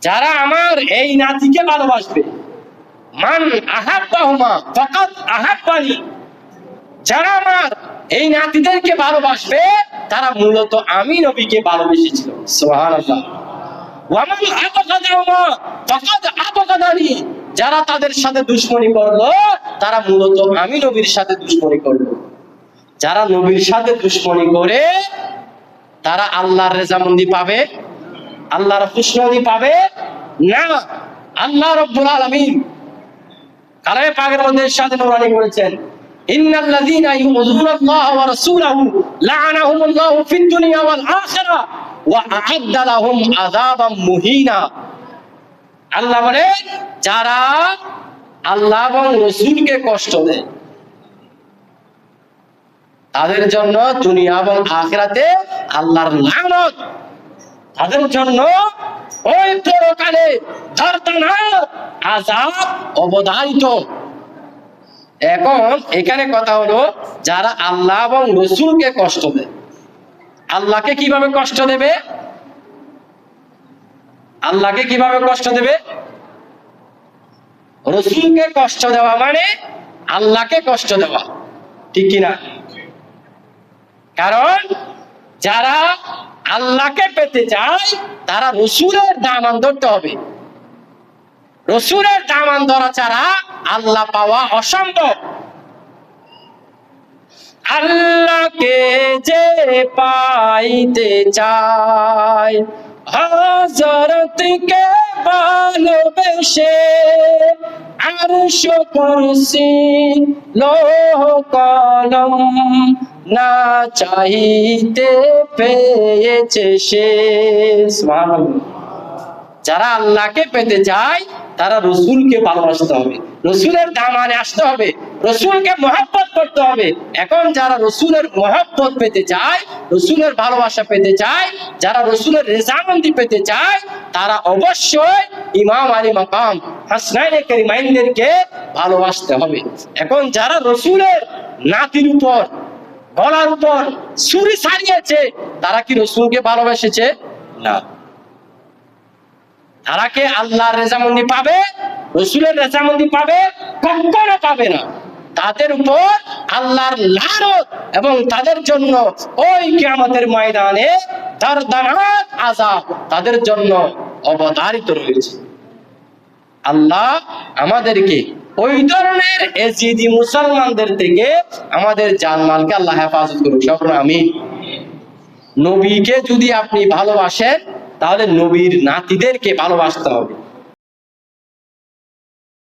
যারা আমার এই নাতিকে ভালোবাসবে, মান আহাব্বাহুমা ফাকাদ আহাব্বানি, যারা আমার এই নাতিদেরকে ভালোবাসবে তারা মূলত আমি নবীকে ভালোবেসেছিল। সুবহানাল্লাহ। ওয়া মান আবগাদাহুমা ফাকাদ আবগাদানি, যারা তাদের সাথে দুশমনি করলো তারা মূলত আমি নবীর সাথে দুশমনি করলো। যারা নবীর সাথে দুশমনি করে তারা আল্লাহর রেজামন্দি পাবে, আল্লাহর খুশনদি পাবে না। আল্লাহ রাব্বুল আলামিন কালামে পাকের মধ্যে ইরশাদ নূরানি করেছেন, ইন্নাল্লাযীনা ইউযুনাল্লাহা ওয়া রাসূলাহু লা'আনাহুমুল্লাহু ফিদ দুনিয়া ওয়াল আখিরাহ ওয়া আ'আদ্দা লাহুম আযাবাম মুহিনা। আল্লাহ বলে, যারা আল্লাহ এবং রাসূলকে কষ্ট দেয় তাদের জন্য দুনিয়া এবং আখিরাতে আল্লাহর লানত, তাদের জন্য ওই পরকালে দর্দনাক আযাব অবধারিত। এখন এখানে কথা হলো, যারা আল্লাহ এবং রাসূলকে কষ্ট দেয়, আল্লাহকে কিভাবে কষ্ট দেবে? আল্লাহকে কিভাবে কষ্ট দেবে? রাসূলকে কষ্ট দেওয়া মানে আল্লাহকে কষ্ট দেওয়া, ঠিক কিনা? কারণ যারা আল্লাহকে পেতে চায় তারা রাসূলের দামান ধরতে হবে। রাসূলের দামান ধরা ছাড়া আল্লাহ পাওয়া অসম্ভব। আল্লাহকে যে পাইতে চায় হযরতকে ভালোবেসে, আরশ কুরসি লৌহ কলম না চাইতে পেয়েছে সে। সুবহানাল্লাহ। যারা আল্লাহকে পেতে চায় তারা রাসূলকে ভালোবাসতে হবে, রাসূলের দামানে আসতে হবে, রাসূলকে মহব্বত করতে হবে। এখন যারা রাসূলের মহব্বত পেতে চায়, রাসূলের ভালোবাসা পেতে চায়, যারা রাসূলের রেজামন্দি পেতে চায়, তারা অবশ্যই ইমাম আলী মাকাম হাসনাইনে কারিমাইনদেরকে ভালোবাসতে হবে। এখন যারা রাসূলের নাতির উপর, গলার উপর ছুরি ছাড়িয়েছে, তারা কি রাসূলকে ভালোবেসেছে? না। তারা কি আল্লাহর রেজামন্দি পাবে, রাসূলের রেজামন্দি পাবে? কখনো পাবে না। তাদের উপর আল্লাহর লানত এবং তাদের জন্য ওই কিয়ামতের ময়দানে দর্দনাক আযাব তাদের জন্য অবধারিত রয়েছে। আল্লাহ আমাদেরকে ওই ধরনের এজিদি মুসলমানদের থেকে আমাদের জানমালকে আল্লাহ হেফাজত করুক। সকলে আমিন। নবীকে যদি আপনি ভালোবাসেন তাহলে নবীর নাতিদেরকে ভালোবাসতে হবে।